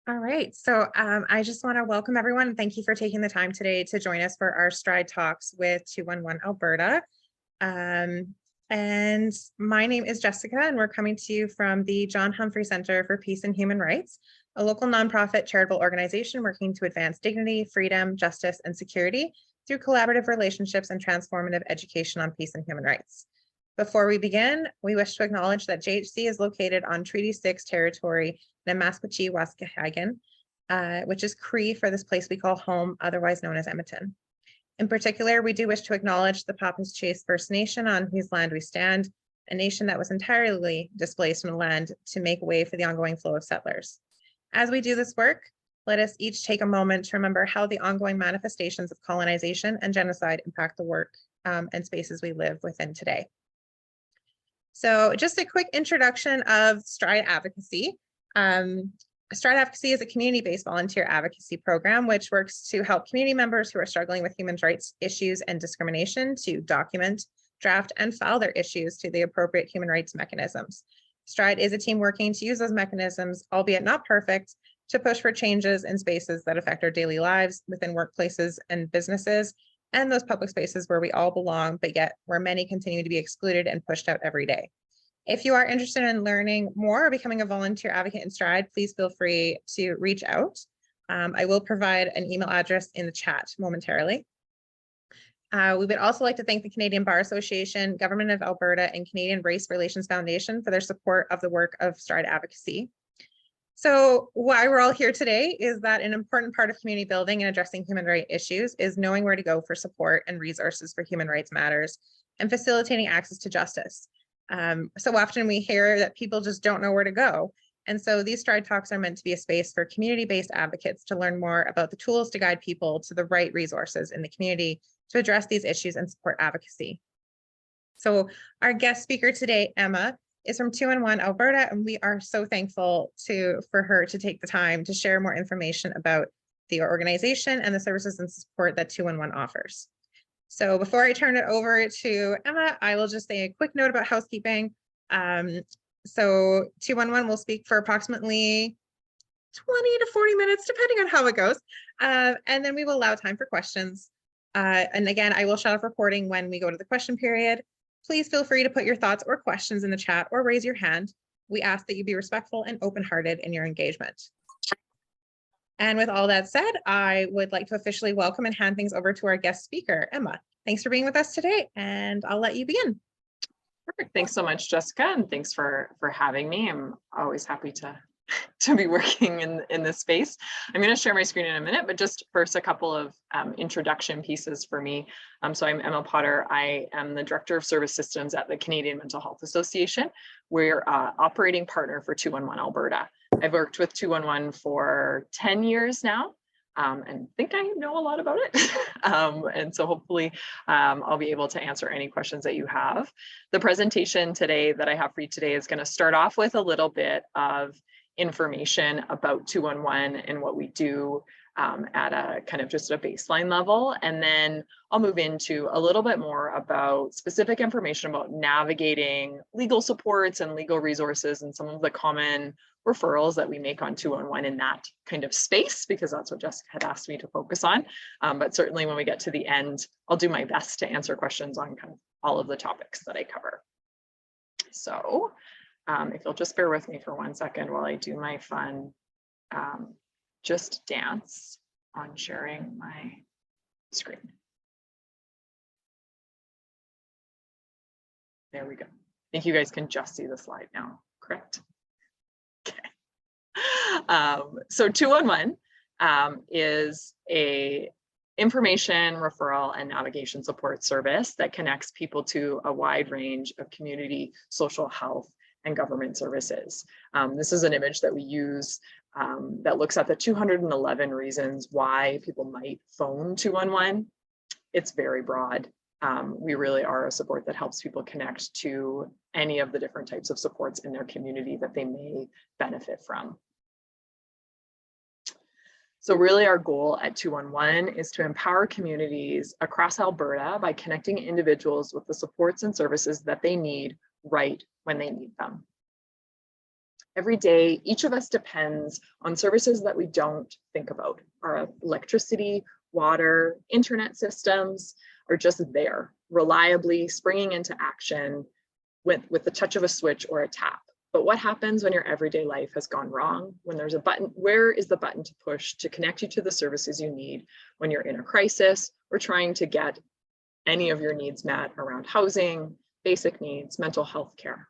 All right, so I just want to welcome everyone and thank you for taking the time today to join us for our Stride Talks with 211 Alberta. And my name is Jessica, and we're coming to you from the John Humphrey Center for Peace and Human Rights, a local nonprofit charitable organization working to advance dignity, freedom, justice, and security through collaborative relationships and transformative education on peace and human rights. Before we begin, we wish to acknowledge that JHC is located on Treaty 6 territory, Nemaskwaci Waskahagan, which is Cree for this place we call home, otherwise known as Edmonton. In particular, we do wish to acknowledge the Papas Chase First Nation on whose land we stand, a nation that was entirely displaced from the land to make way for the ongoing flow of settlers. As we do this work, let us each take a moment to remember how the ongoing manifestations of colonization and genocide impact the work and spaces we live within today. So just a quick introduction of Stride Advocacy. Stride Advocacy is a community-based volunteer advocacy program which works to help community members who are struggling with human rights issues and discrimination to document, draft, and file their issues to the appropriate human rights mechanisms. Stride is a team working to use those mechanisms, albeit not perfect, to push for changes in spaces that affect our daily lives within workplaces and businesses, and those public spaces where we all belong, but yet where many continue to be excluded and pushed out every day. If you are interested in learning more or becoming a volunteer advocate in Stride, please feel free to reach out. I will provide an email address in the chat momentarily. We would also like to thank the Canadian Bar Association, Government of Alberta, and Canadian Race Relations Foundation for their support of the work of Stride Advocacy. So why we're all here today is that an important part of community building and addressing human rights issues is knowing where to go for support and resources for human rights matters and facilitating access to justice. So often we hear that people just don't know where to go. And so these Stride Talks are meant to be a space for community-based advocates to learn more about the tools to guide people to the right resources in the community to address these issues and support advocacy. So our guest speaker today, Emma, is from 211 Alberta, and we are so thankful for her to take the time to share more information about the organization and the services and support that 211 offers. So before I turn it over to Emma, I will just say a quick note about housekeeping. So 211 will speak for approximately 20 to 40 minutes, depending on how it goes. And then we will allow time for questions. And again, I will shut off recording when we go to the question period. Please feel free to put your thoughts or questions in the chat or raise your hand. We ask that you be respectful and open-hearted in your engagement. And with all that said, I would like to officially welcome and hand things over to our guest speaker, Emma. Thanks for being with us today, and I'll let you begin. Perfect. Thanks so much, Jessica, and thanks for having me. I'm always happy to be working in this space. I'm going to share my screen in a minute, but just first a couple of introduction pieces for me. So I'm Emma Potter. I am the Director of Service Systems at the Canadian Mental Health Association. We're operating partner for 211 Alberta. I've worked with 211 for 10 years now. And think I know a lot about it. And so hopefully I'll be able to answer any questions that you have. The presentation today that I have for you today is going to start off with a little bit of information about 211 and what we do at a kind of just a baseline level. And then I'll move into a little bit more about specific information about navigating legal supports and legal resources and some of the common referrals that we make on 211 in that kind of space, because that's what Jessica had asked me to focus on. But certainly when we get to the end, I'll do my best to answer questions on kind of all of the topics that I cover. So if you'll just bear with me for 1 second while I do my fun just dance on sharing my screen. There we go. I think you guys can just see the slide now, correct? Okay. So 211 is a information, referral, and navigation support service that connects people to a wide range of community, social health, and government services. This is an image that we use that looks at the 211 reasons why people might phone 211. It's very broad. We really are a support that helps people connect to any of the different types of supports in their community that they may benefit from. So really our goal at 211 is to empower communities across Alberta by connecting individuals with the supports and services that they need right when they need them. Every day, each of us depends on services that we don't think about. Our electricity, water, internet systems are just there, reliably springing into action with the touch of a switch or a tap. But what happens when your everyday life has gone wrong? When there's a button, where is the button to push to connect you to the services you need when you're in a crisis or trying to get any of your needs met around housing, basic needs, mental health care?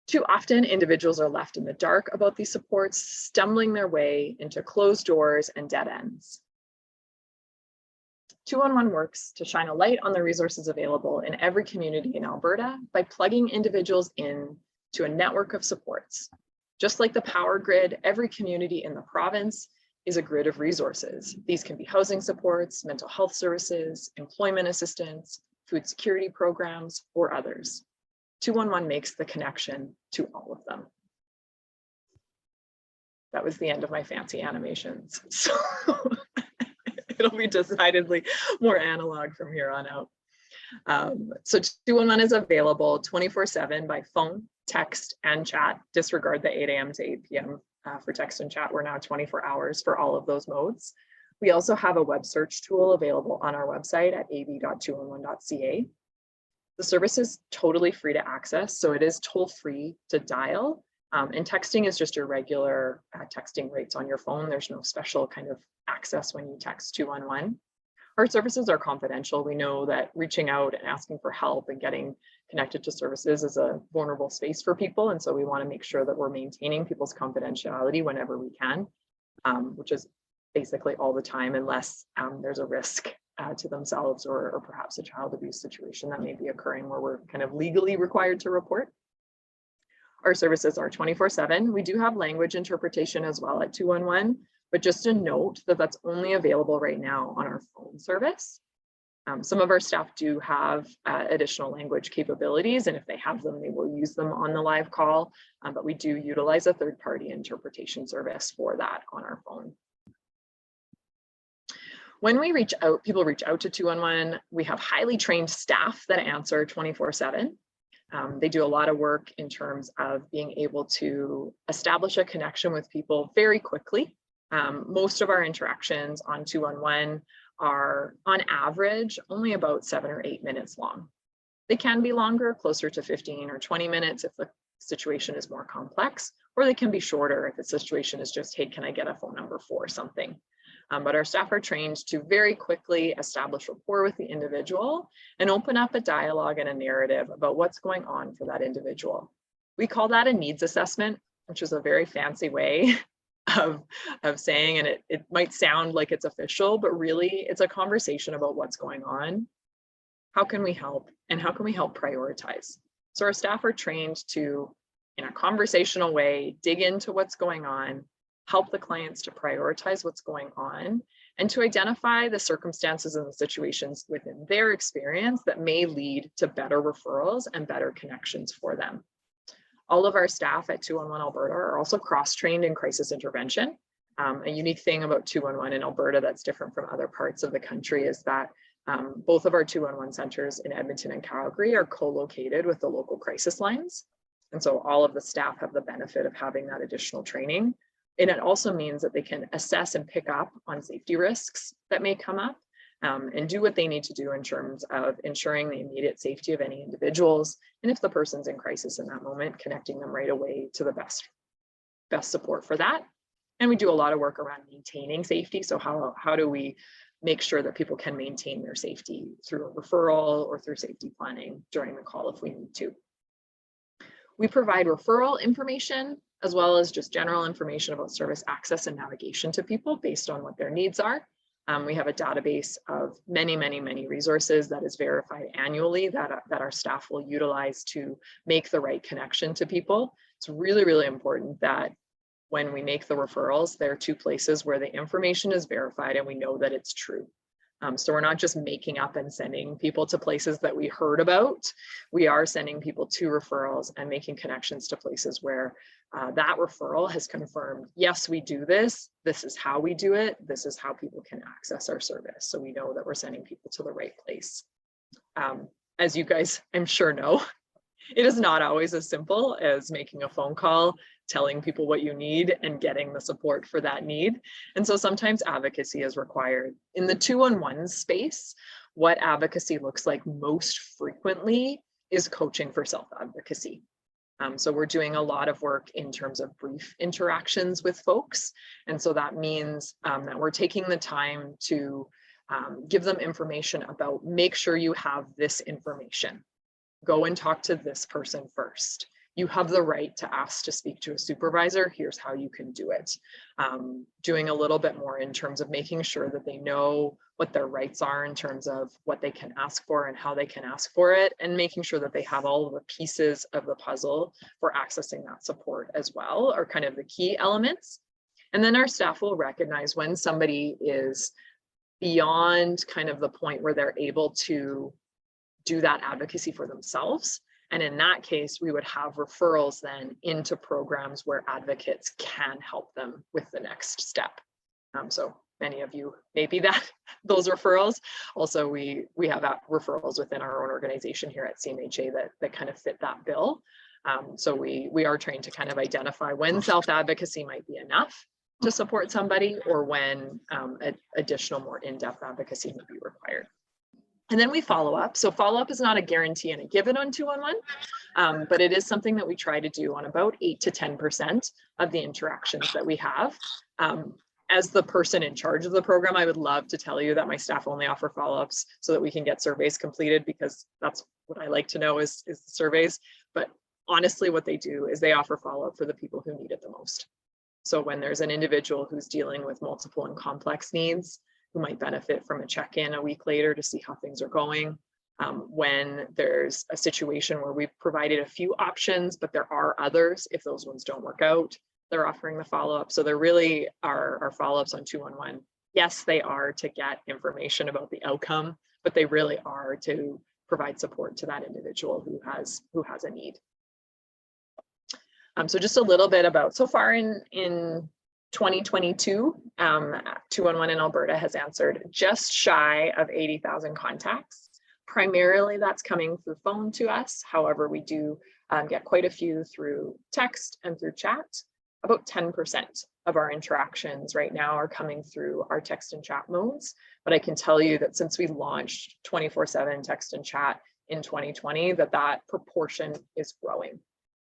Too often, individuals are left in the dark about these supports, stumbling their way into closed doors and dead ends. 211 works to shine a light on the resources available in every community in Alberta by plugging individuals in to a network of supports. Just like the power grid, every community in the province is a grid of resources. These can be housing supports, mental health services, employment assistance, food security programs, or others. 211 makes the connection to all of them. That was the end of my fancy animations. So it'll be decidedly more analog from here on out. So 211 is available 24/7 by phone, text, and chat. Disregard the 8 a.m. to 8 p.m. For text and chat. We're now 24 hours for all of those modes. We also have a web search tool available on our website at ab.211.ca. The service is totally free to access, so it is toll-free to dial. And texting is just your regular texting rates on your phone. There's no special kind of access when you text 211. Our services are confidential. We know that reaching out and asking for help and getting connected to services is a vulnerable space for people. And so we want to make sure that we're maintaining people's confidentiality whenever we can, which is basically all the time, unless there's a risk to themselves or perhaps a child abuse situation that may be occurring where we're kind of legally required to report. Our services are 24/7. We do have language interpretation as well at 211, but just a note that that's only available right now on our phone service. Some of our staff do have additional language capabilities, and if they have them, they will use them on the live call, but we do utilize a third-party interpretation service for that on our phone. When we reach out, people reach out to 211, we have highly trained staff that answer 24/7. They do a lot of work in terms of being able to establish a connection with people very quickly. Most of our interactions on 211 are on average only about 7 or 8 minutes long. They can be longer, closer to 15 or 20 minutes if the situation is more complex, or they can be shorter if the situation is just, hey, can I get a phone number for something? But our staff are trained to very quickly establish rapport with the individual and open up a dialogue and a narrative about what's going on for that individual. We call that a needs assessment, which is a very fancy way of saying, and it might sound like it's official, but really it's a conversation about what's going on. How can we help? And how can we help prioritize? So our staff are trained to, in a conversational way, dig into what's going on, help the clients to prioritize what's going on, and to identify the circumstances and the situations within their experience that may lead to better referrals and better connections for them. All of our staff at 211 Alberta are also cross-trained in crisis intervention. A unique thing about 211 in Alberta that's different from other parts of the country is that both of our 211 centers in Edmonton and Calgary are co-located with the local crisis lines. And so all of the staff have the benefit of having that additional training. And it also means that they can assess and pick up on safety risks that may come up and do what they need to do in terms of ensuring the immediate safety of any individuals. And if the person's in crisis in that moment, connecting them right away to the best support for that. And we do a lot of work around maintaining safety. So how do we make sure that people can maintain their safety through a referral or through safety planning during the call if we need to. We provide referral information as well as just general information about service access and navigation to people based on what their needs are. We have a database of many resources that is verified annually that our staff will utilize to make the right connection to people. It's really important that when we make the referrals, there are two places where the information is verified and we know that it's true. So we're not just making up and sending people to places that we heard about. We are sending people to referrals and making connections to places where that referral has confirmed, yes, we do this. This is how we do it. This is how people can access our service. So we know that we're sending people to the right place. As you guys, I'm sure know, it is not always as simple as making a phone call, telling people what you need, and getting the support for that need. And so sometimes advocacy is required. In the 2-on-1 space, what advocacy looks like most frequently is coaching for self-advocacy. So we're doing a lot of work in terms of brief interactions with folks. And so that means that we're taking the time to give them information about, make sure you have this information. Go and talk to this person first. You have the right to ask to speak to a supervisor. Here's how you can do it. Doing a little bit more in terms of making sure that they know what their rights are in terms of what they can ask for and how they can ask for it, and making sure that they have all of the pieces of the puzzle for accessing that support as well, are kind of the key elements. And then our staff will recognize when somebody is beyond kind of the point where they're able to do that advocacy for themselves. And in that case, we would have referrals then into programs where advocates can help them with the next step. So many of you, maybe those referrals. Also, we have referrals within our own organization here at CMHA that kind of fit that bill. So we are trained to kind of identify when self-advocacy might be enough to support somebody, or when additional more in-depth advocacy may be required. And then we follow up. So follow up is not a guarantee and a given on 2-on-1, but it is something that we try to do on about 8 to 10% of the interactions that we have. As the person in charge of the program, I would love to tell you that my staff only offer follow-ups so that we can get surveys completed, because that's what I like to know is the surveys. But honestly, what they do is they offer follow-up for the people who need it the most. So when there's an individual who's dealing with multiple and complex needs, who might benefit from a check-in a week later to see how things are going. When there's a situation where we've provided a few options, but there are others, if those ones don't work out, they're offering the follow-up. So there really are follow-ups on 2-on-1. Yes, they are to get information about the outcome, but they really are to provide support to that individual who has a need. So just a little bit about, so far in 2022, 2-on-1 in Alberta has answered just shy of 80,000 contacts. Primarily that's coming through phone to us. However, we do get quite a few through text and through chat. About 10% of our interactions right now are coming through our text and chat modes. But I can tell you that since we launched 24/7 text and chat in 2020, that proportion is growing.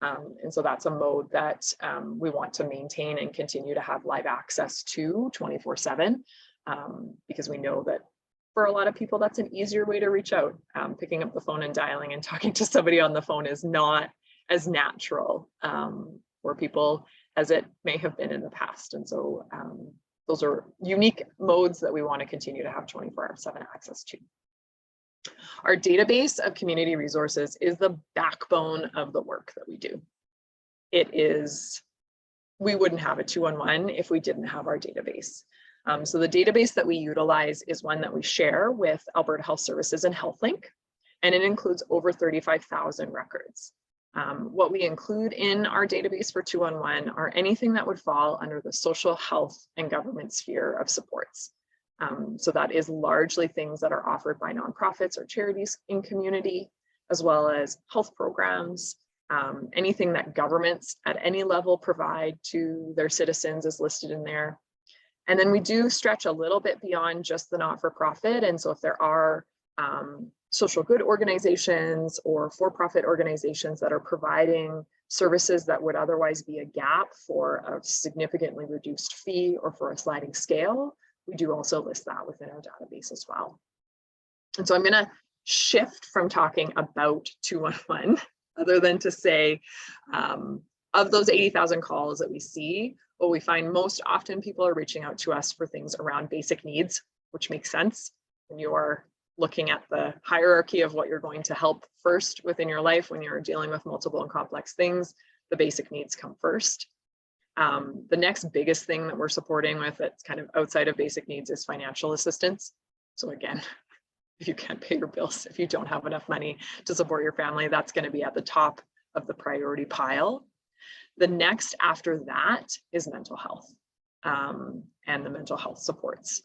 And so that's a mode that we want to maintain and continue to have live access to 24/7, because we know that for a lot of people, that's an easier way to reach out. Picking up the phone and dialing and talking to somebody on the phone is not as natural for people as it may have been in the past. And so those are unique modes that we want to continue to have 24/7 access to. Our database of community resources is the backbone of the work that we do. We wouldn't have a 2-on-1 if we didn't have our database. So the database that we utilize is one that we share with Alberta Health Services and HealthLink, and it includes over 35,000 records. What we include in our database for 2-on-1 are anything that would fall under the social, health, and government sphere of supports. So that is largely things that are offered by nonprofits or charities in community, as well as health programs. Anything that governments at any level provide to their citizens is listed in there. And then we do stretch a little bit beyond just the not-for-profit. And so if there are social good organizations or for-profit organizations that are providing services that would otherwise be a gap for a significantly reduced fee or for a sliding scale, we do also list that within our database as well. And so I'm going to shift from talking about 2-on-1, other than to say, of those 80,000 calls that we see, what we find most often, people are reaching out to us for things around basic needs, which makes sense when you are looking at the hierarchy of what you're going to help first within your life. When you're dealing with multiple and complex things, the basic needs come first. The next biggest thing that we're supporting with that's kind of outside of basic needs is financial assistance. So again, if you can't pay your bills, if you don't have enough money to support your family, that's going to be at the top of the priority pile. The next after that is mental health and the mental health supports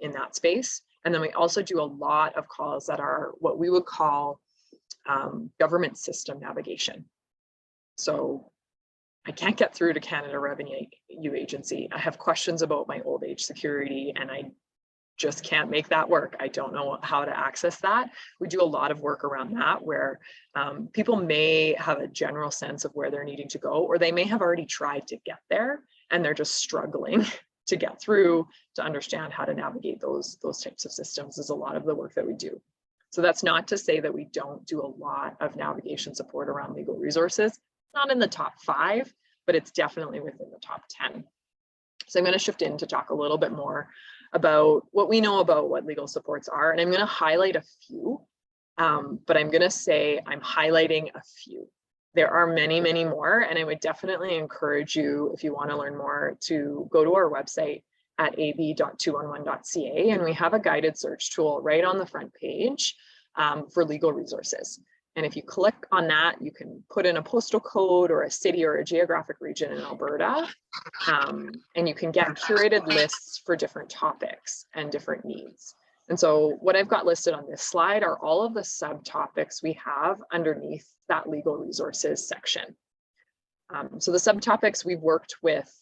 in that space. And then we also do a lot of calls that are what we would call government system navigation. So I can't get through to Canada Revenue Agency. I have questions about my old age security and I just can't make that work. I don't know how to access that. We do a lot of work around that where people may have a general sense of where they're needing to go, or they may have already tried to get there and they're just struggling to get through to understand how to navigate those types of systems is a lot of the work that we do. So that's not to say that we don't do a lot of navigation support around legal resources, not in the top 5, but it's definitely within the top 10. So I'm going to shift in to talk a little bit more about what we know about what legal supports are. And I'm going to highlight a few, but I'm going to say I'm highlighting a few. There are many, many more, and I would definitely encourage you, if you want to learn more, to go to our website at ab.211.ca, and we have a guided search tool right on the front page for legal resources. And if you click on that, you can put in a postal code or a city or a geographic region in Alberta, and you can get curated lists for different topics and different needs. And so what I've got listed on this slide are all of the subtopics we have underneath that legal resources section. So the subtopics, we've worked with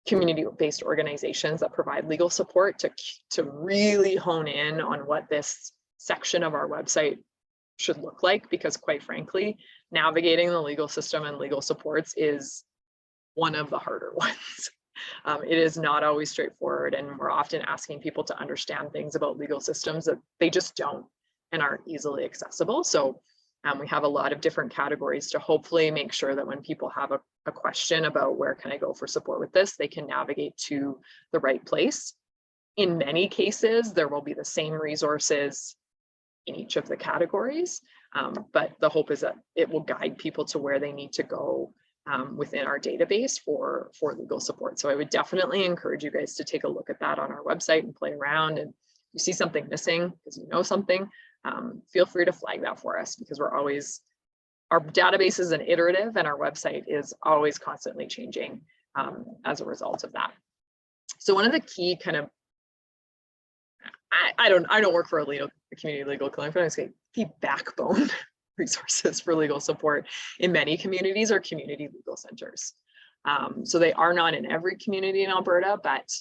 community-based organizations that provide legal support to really hone in on what this section of our website should look like, because quite frankly, navigating the legal system and legal supports is one of the harder ones. It is not always straightforward, and we're often asking people to understand things about legal systems that they just don't and aren't easily accessible. So we have a lot of different categories to hopefully make sure that when people have a question about where can I go for support with this, they can navigate to the right place. In many cases, there will be the same resources in each of the categories, but the hope is that it will guide people to where they need to go within our database for legal support. So I would definitely encourage you guys to take a look at that on our website and play around. And if you see something missing because you know something, feel free to flag that for us, because our database is an iterative and our website is always constantly changing as a result of that. So one of the key kind of, I don't work for a community legal clinic, but I say the backbone resources for legal support in many communities are community legal centers. So they are not in every community in Alberta, but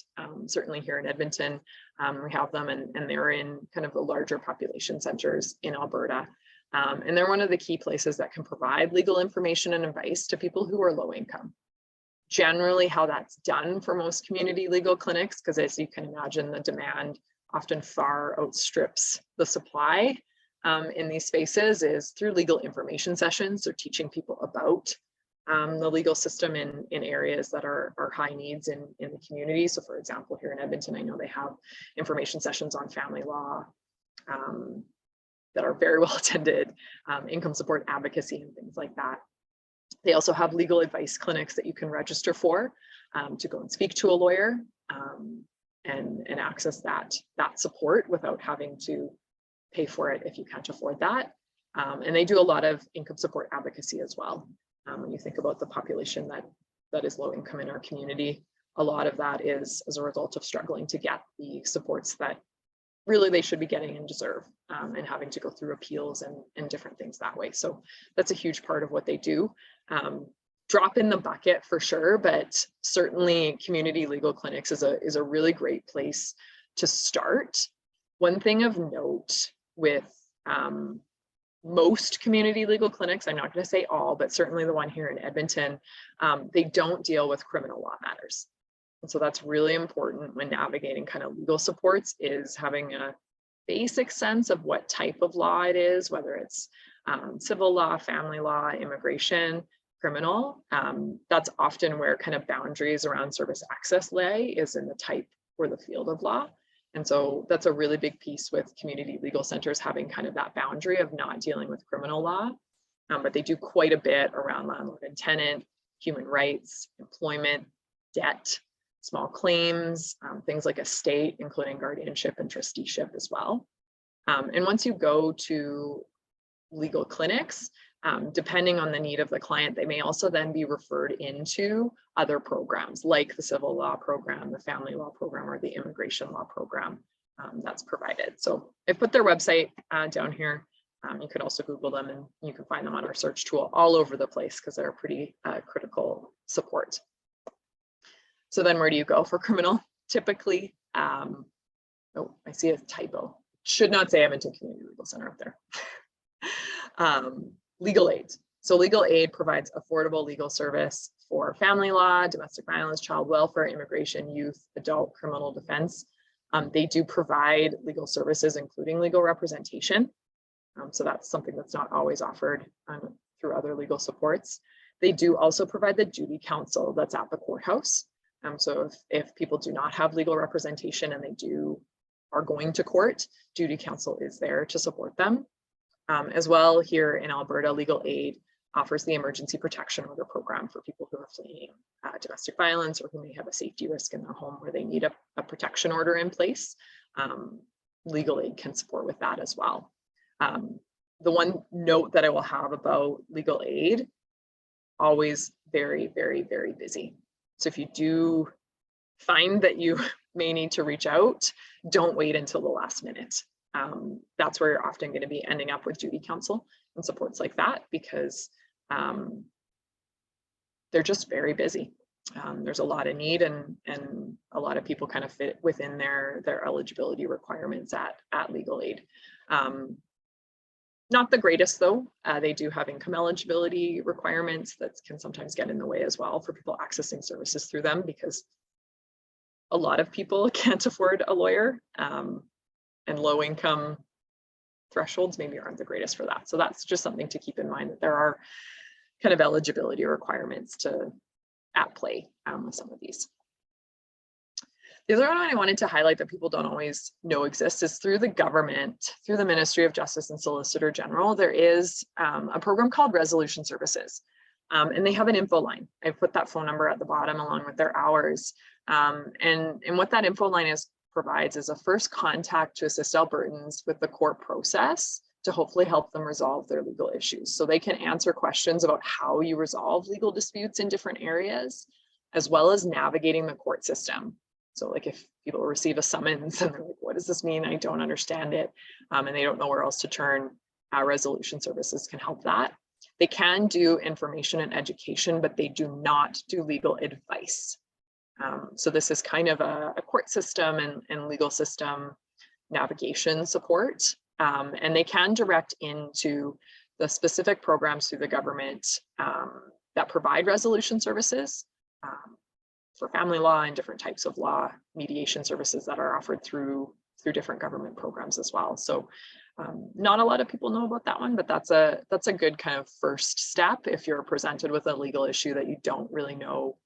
certainly here in Edmonton, we have them, and they're in kind of the larger population centers in Alberta. And they're one of the key places that can provide legal information and advice to people who are low income. Generally, how that's done for most community legal clinics, because as you can imagine, the demand often far outstrips the supply in these spaces, is through legal information sessions. So teaching people about the legal system in areas that are high needs in the community. So for example, here in Edmonton, I know they have information sessions on family law that are very well attended, income support advocacy and things like that. They also have legal advice clinics that you can register for to go and speak to a lawyer and access that support without having to pay for it if you can't afford that. And they do a lot of income support advocacy as well. When you think about the population that is low income in our community, a lot of that is as a result of struggling to get the supports that really they should be getting and deserve, and having to go through appeals and different things that way. So that's a huge part of what they do. Drop in the bucket for sure, but certainly community legal clinics is a really great place to start. One thing of note with most community legal clinics, I'm not going to say all, but certainly the one here in Edmonton, they don't deal with criminal law matters. And so that's really important when navigating kind of legal supports, is having a basic sense of what type of law it is, whether it's civil law, family law, immigration, criminal. That's often where kind of boundaries around service access lay, is in the type or the field of law. And so that's a really big piece with community legal centers, having kind of that boundary of not dealing with criminal law, but they do quite a bit around landlord and tenant, human rights, employment, debt, small claims, things like estate, including guardianship and trusteeship as well. And once you go to legal clinics, depending on the need of the client, they may also then be referred into other programs like the civil law program, the family law program, or the immigration law program that's provided. So I put their website down here. You could also Google them and you can find them on our search tool all over the place because they're a pretty critical support. So then where do you go for criminal? Typically, oh, I see a typo. Should not say Edmonton Community Legal Center up there. Legal aid. So legal aid provides affordable legal service for family law, domestic violence, child welfare, immigration, youth, adult criminal defense. They do provide legal services, including legal representation. So that's something that's not always offered through other legal supports. They do also provide the duty counsel that's at the courthouse. So if people do not have legal representation and they are going to court, duty counsel is there to support them. As well, here in Alberta, legal aid offers the emergency protection order program for people who are fleeing domestic violence or who may have a safety risk in their home where they need a protection order in place. Legal aid can support with that as well. The one note that I will have about legal aid, always very, very, very busy. So if you do find that you may need to reach out, don't wait until the last minute. That's where you're often going to be ending up with duty counsel and supports like that because they're just very busy. There's a lot of need and a lot of people kind of fit within their eligibility requirements at legal aid. Not the greatest though. They do have income eligibility requirements that can sometimes get in the way as well for people accessing services through them because a lot of people can't afford a lawyer and low income thresholds maybe aren't the greatest for that. So that's just something to keep in mind that there are kind of eligibility requirements at play with some of these. The other one I wanted to highlight that people don't always know exists is through the government, through the Ministry of Justice and Solicitor General, there is a program called Resolution Services. And they have an info line. I've put that phone number at the bottom along with their hours. And what that info line provides is a first contact to assist Albertans with the court process to hopefully help them resolve their legal issues. So they can answer questions about how you resolve legal disputes in different areas, as well as navigating the court system. So like if people receive a summons and they're like, what does this mean? I don't understand it. And they don't know where else to turn, Resolution Services can help that. They can do information and education, but they do not do legal advice. So this is kind of a court system and legal system navigation support. And they can direct into the specific programs through the government that provide resolution services for family law and different types of law, mediation services that are offered through different government programs as well. So not a lot of people know about that one, but that's a good kind of first step if you're presented with a legal issue that you don't really know.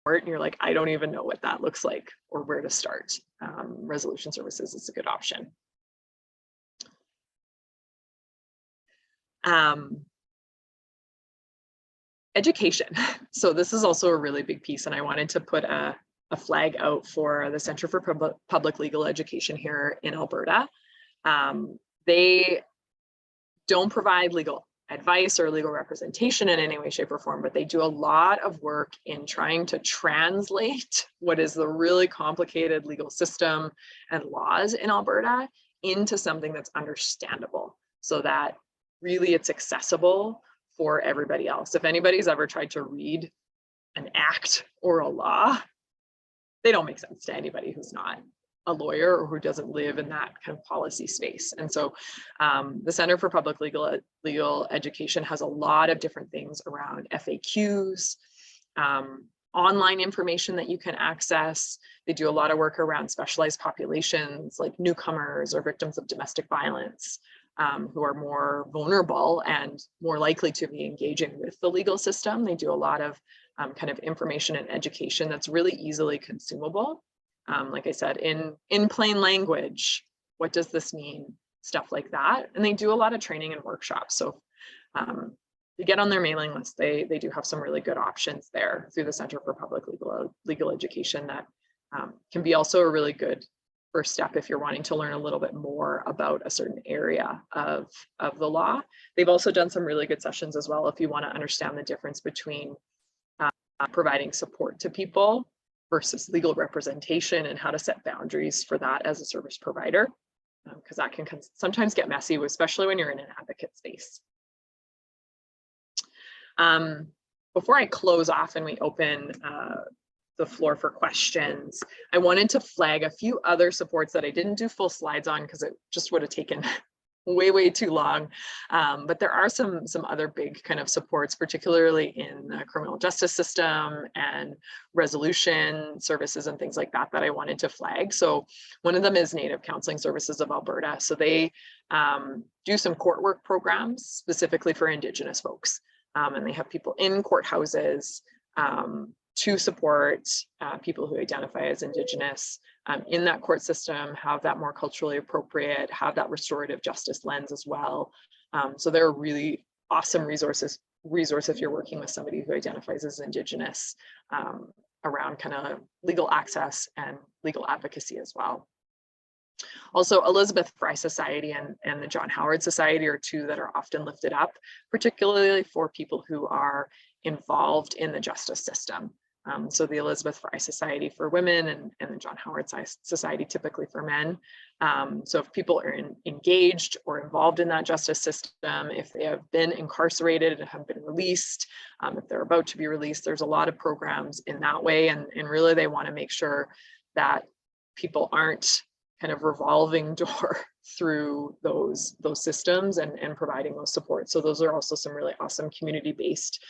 And you're like, I don't even know what that looks like or where to start. Resolution Services is a good option. Education. So this is also a really big piece, and I wanted to put a flag out for the Center for Public Legal Education here in Alberta. They don't provide legal advice or legal representation in any way, shape, or form, but they do a lot of work in trying to translate what is the really complicated legal system and laws in Alberta into something that's understandable so that really it's accessible for everybody else. If anybody's ever tried to read an act or a law, they don't make sense to anybody who's not a lawyer or who doesn't live in that kind of policy space. And so the Center for Public Legal Education has a lot of different things around FAQs, online information that you can access. They do a lot of work around specialized populations like newcomers or victims of domestic violence who are more vulnerable and more likely to be engaging with the legal system. They do a lot of kind of information and education that's really easily consumable. Like I said, in plain language, what does this mean? Stuff like that. And they do a lot of training and workshops. So you get on their mailing list, they do have some really good options there through the Center for Public Legal Education that can be also a really good first step if you're wanting to learn a little bit more about a certain area of the law. They've also done some really good sessions as well if you want to understand the difference between providing support to people versus legal representation and how to set boundaries for that as a service provider, because that can sometimes get messy, especially when you're in an advocate space. Before I close off and we open the floor for questions, I wanted to flag a few other supports that I didn't do full slides on because it just would have taken way too long. But there are some other big kind of supports, particularly in the criminal justice system and resolution services and things like that, that I wanted to flag. So one of them is Native Counseling Services of Alberta. So they do some court work programs specifically for Indigenous folks. And they have people in courthouses to support people who identify as Indigenous in that court system, have that more culturally appropriate, have that restorative justice lens as well. So they're a really awesome resource if you're working with somebody who identifies as Indigenous around kind of legal access and legal advocacy as well. Also, Elizabeth Fry Society and the John Howard Society are two that are often lifted up, particularly for people who are involved in the justice system. So the Elizabeth Fry Society for women and the John Howard Society typically for men. So if people are engaged or involved in that justice system, if they have been incarcerated and have been released, if they're about to be released, there's a lot of programs in that way. And really they want to make sure that people aren't kind of revolving door through those systems and providing those supports. So those are also some really awesome community-based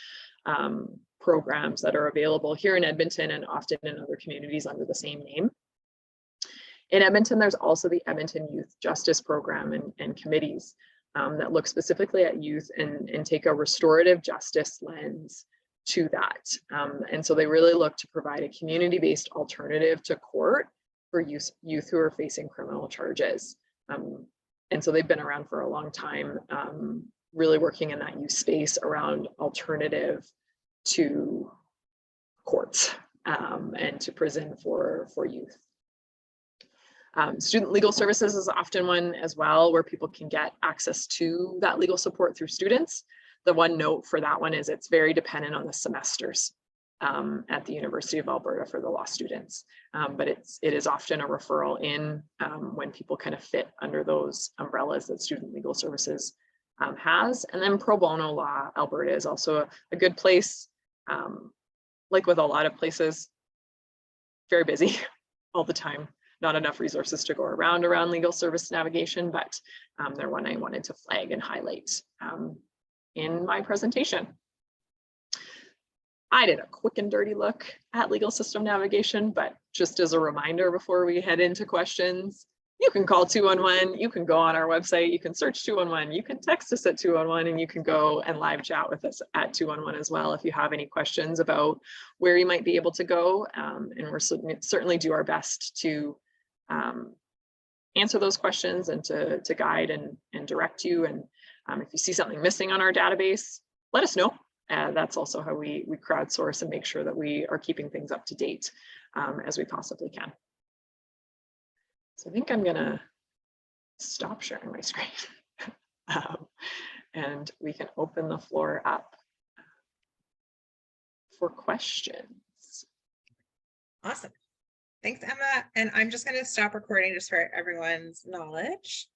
programs that are available here in Edmonton and often in other communities under the same name. In Edmonton, there's also the Edmonton Youth Justice Program and committees that look specifically at youth and take a restorative justice lens to that. And so they really look to provide a community-based alternative to court for youth who are facing criminal charges. And so they've been around for a long time, really working in that youth space around alternative to courts and to prison for youth. Student legal services is often one as well where people can get access to that legal support through students. The one note for that one is it's very dependent on the semesters at the University of Alberta for the law students. But it is often a referral in when people kind of fit under those umbrellas that student legal services has. And then pro bono law Alberta is also a good place. Like with a lot of places, very busy all the time, not enough resources to go around legal service navigation, but they're one I wanted to flag and highlight in my presentation. I did a quick and dirty look at legal system navigation, but just as a reminder before we head into questions, you can call 211, you can go on our website, you can search 211, you can text us at 211, and you can go and live chat with us at 211 as well if you have any questions about where you might be able to go. And we're certainly do our best to answer those questions and to guide and direct you. And if you see something missing on our database, let us know. That's also how we crowdsource and make sure that we are keeping things up to date as we possibly can. So I think I'm gonna stop sharing my screen and we can open the floor up for questions. Awesome. Thanks, Emma. And I'm just going to stop recording just for everyone's knowledge.